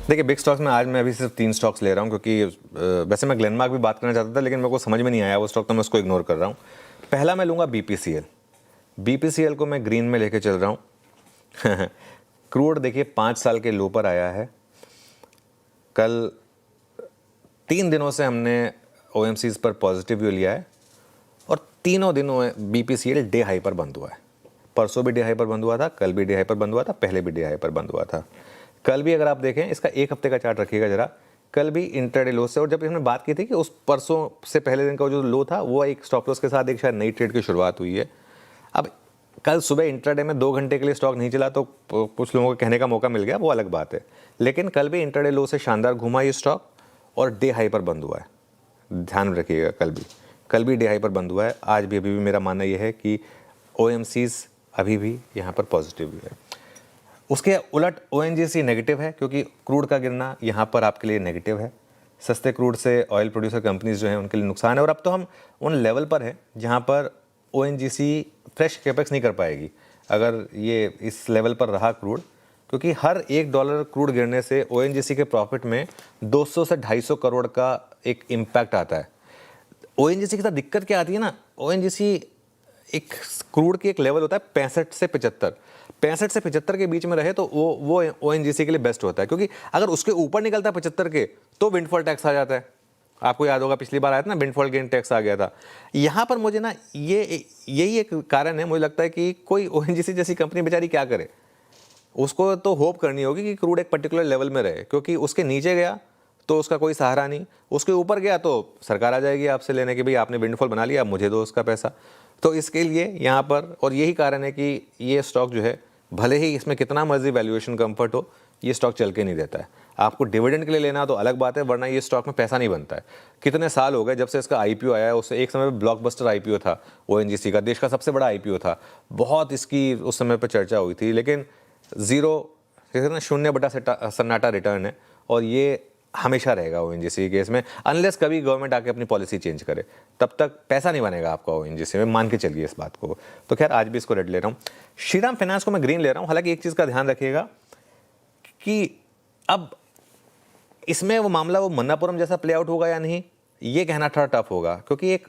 देखिए big stocks में आज मैं अभी सिर्फ 3 स्टॉक्स ले रहा हूँ क्योंकि वैसे मैं ग्लेनमार्क भी बात करना चाहता था लेकिन मेरे को समझ में नहीं आया वो स्टॉक, तो मैं उसको इग्नोर कर रहा हूँ। पहला मैं लूँगा बीपीसीएल। बीपीसीएल को मैं ग्रीन में लेके चल रहा हूँ। क्रूड देखिए 5 साल के लो पर आया है। कल 3 दिनों से हमने ओएमसीज पर पॉजिटिव व्यू लिया है और तीनों दिनों बीपीसीएल डे हाई पर बंद हुआ है। परसों भी डे हाई पर बंद हुआ था, कल भी डे हाई पर बंद हुआ था, पहले भी डे हाई पर बंद हुआ था। कल भी अगर आप देखें, इसका 1 हफ्ते का चार्ट रखिएगा जरा, कल भी इंट्राडे लो से, और जब हमने बात की थी कि उस परसों से पहले दिन का जो लो था वो एक स्टॉप लॉस के साथ एक शायद नई ट्रेड की शुरुआत हुई है। अब कल सुबह इंट्राडे में 2 घंटे के लिए स्टॉक नहीं चला तो कुछ लोगों को कहने का मौका मिल गया, वो अलग बात है, लेकिन कल भी इंट्राडे लो से शानदार घुमा ये स्टॉक और डे हाई पर बंद हुआ है। ध्यान रखिएगा, कल भी डे हाई पर बंद हुआ है। आज भी अभी भी मेरा मानना यह है कि ओएमसीज अभी भी यहाँ पर पॉजिटिव भी है। उसके उलट ओएनजीसी नेगेटिव है क्योंकि क्रूड का गिरना यहाँ पर आपके लिए नेगेटिव है। सस्ते क्रूड से ऑयल प्रोड्यूसर कंपनीज जो हैं उनके लिए नुकसान है, और अब तो हम उन लेवल पर हैं जहाँ पर ओएनजीसी फ्रेश कैपेक्स नहीं कर पाएगी अगर ये इस लेवल पर रहा क्रूड, क्योंकि हर $1 क्रूड गिरने से ओएनजीसी के प्रॉफिट में 200 से 250 करोड़ का एक इम्पैक्ट आता है। ओएनजीसी के साथ दिक्कत क्या आती है ना, ओएनजीसी एक क्रूड की एक लेवल होता है 65 से 75 के बीच में रहे तो वो ओएनजीसी के लिए बेस्ट होता है, क्योंकि अगर उसके ऊपर निकलता है 75 के तो विंडफॉल टैक्स आ जाता है। आपको याद होगा पिछली बार आया था ना, विंडफॉल गेन टैक्स आ गया था। यहाँ पर मुझे ना यही एक कारण है, मुझे लगता है कि कोई ओएनजीसी जैसी कंपनी बेचारी क्या करे, उसको तो होप करनी होगी कि क्रूड एक पर्टिकुलर लेवल में रहे, क्योंकि उसके नीचे गया तो उसका कोई सहारा नहीं, उसके ऊपर गया तो सरकार आ जाएगी आपसे लेने के, भाई आपने विंडफॉल बना लिया, मुझे दो उसका पैसा। तो इसके लिए यहाँ पर, और यही कारण है कि ये स्टॉक जो है, भले ही इसमें कितना मर्जी वैल्यूएशन कंफर्ट हो, ये स्टॉक चल के नहीं देता है। आपको डिविडेंड के लिए लेना तो अलग बात है, वरना ये स्टॉक में पैसा नहीं बनता है। कितने साल हो गए जब से इसका आईपीओ आया है, उससे एक समय पर ब्लॉकबस्टर आईपीओ था ओएनजीसी का, देश का सबसे बड़ा आईपीओ था, बहुत इसकी उस समय पर चर्चा हुई थी, लेकिन शून्य बटा सन्नाटा रिटर्न है, और ये हमेशा रहेगा ओएनजीसी केस में, अनलेस कभी गवर्नमेंट आके अपनी पॉलिसी चेंज करे, तब तक पैसा नहीं बनेगा आपका ओएनजीसी में, मान के चलिए इस बात को। तो खैर आज भी इसको रेड ले रहा हूँ। श्रीराम फाइनेंस को मैं ग्रीन ले रहा हूँ। हालांकि एक चीज़ का ध्यान रखिएगा कि अब इसमें वो मामला वो मन्नापुरम जैसा प्ले आउट होगा या नहीं, ये कहना थोड़ा टफ होगा, क्योंकि एक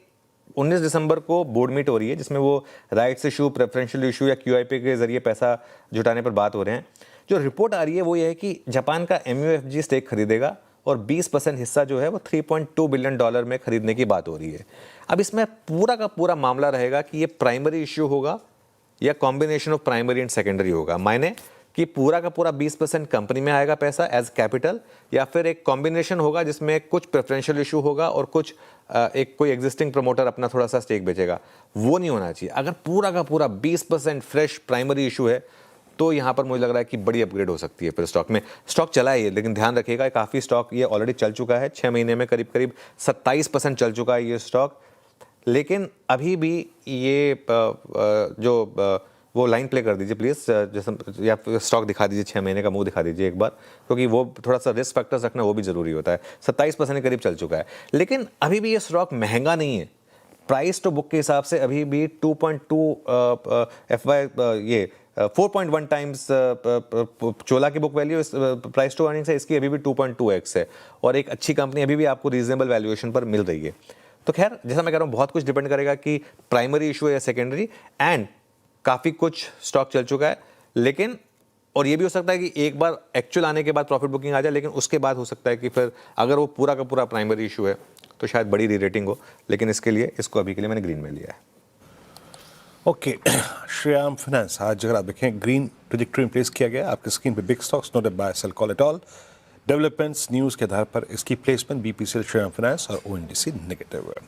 19 दिसंबर को बोर्ड मीट हो रही है जिसमें वो राइट्स इशू, प्रेफरेंशियल इशू या क्यूआईपी के जरिए पैसा जुटाने पर बात हो रहे हैं। जो रिपोर्ट आ रही है वो ये है कि जापान का MUFG स्टेक खरीदेगा और 20% हिस्सा जो है वो $3.2 बिलियन में खरीदने की बात हो रही है। अब इसमें पूरा का पूरा मामला रहेगा कि ये प्राइमरी इश्यू होगा या combination of primary and secondary होगा, मायने कि पूरा का पूरा 20% कंपनी में आएगा पैसा एज कैपिटल, या फिर एक कॉम्बिनेशन होगा जिसमें कुछ प्रेफरेंशियल इशू होगा और कुछ एक कोई एग्जिस्टिंग प्रमोटर अपना थोड़ा सा स्टेक बेचेगा। वो नहीं होना चाहिए। अगर पूरा का पूरा 20% फ्रेश प्राइमरी इशू है तो यहाँ पर मुझे लग रहा है कि बड़ी अपग्रेड हो सकती है फिर स्टॉक में। स्टॉक चला है ये, लेकिन ध्यान रखिएगा काफ़ी स्टॉक ये ऑलरेडी चल चुका है, 6 महीने में करीब 27% चल चुका है ये स्टॉक, लेकिन अभी भी ये वो लाइन प्ले कर दीजिए प्लीज़, जैसे या स्टॉक दिखा दीजिए, 6 महीने का मुंह दिखा दीजिए एक बार, क्योंकि वो थोड़ा सा रिस्क फैक्टर्स रखना वो भी ज़रूरी होता है। 27% के करीब चल चुका है, लेकिन अभी भी ये स्टॉक महंगा नहीं है। प्राइस टू बुक के हिसाब से अभी भी 2.2 ये 4.1 टाइम्स चोला की book value, price to earnings है इसकी अभी भी 2.2x है, और एक अच्छी कंपनी अभी भी आपको रीजनेबल वैल्यूएशन पर मिल रही है। तो खैर जैसा मैं कह रहा हूँ, बहुत कुछ डिपेंड करेगा कि प्राइमरी इशू है या सेकेंडरी, एंड काफ़ी कुछ स्टॉक चल चुका है, लेकिन और ये भी हो सकता है कि एक बार एक्चुअल आने के बाद प्रॉफिट बुकिंग आ जाए, लेकिन उसके बाद हो सकता है कि फिर अगर वो पूरा का पूरा प्राइमरी इशू है तो शायद बड़ी री रेटिंग हो, लेकिन इसके लिए इसको अभी के लिए मैंने ग्रीन में लिया है। ओके, श्रीराम फाइनेंस आज अगर आप देखें ग्रीन ट्रेजेक्टरी प्लेस किया गया आपके स्क्रीन पे। Big stocks not buy sell call at all. Developments news के आधार पर इसकी प्लेसमेंट बीपीसीएल, श्रीराम फाइनेंस और ओएनजीसी नेगेटिव है।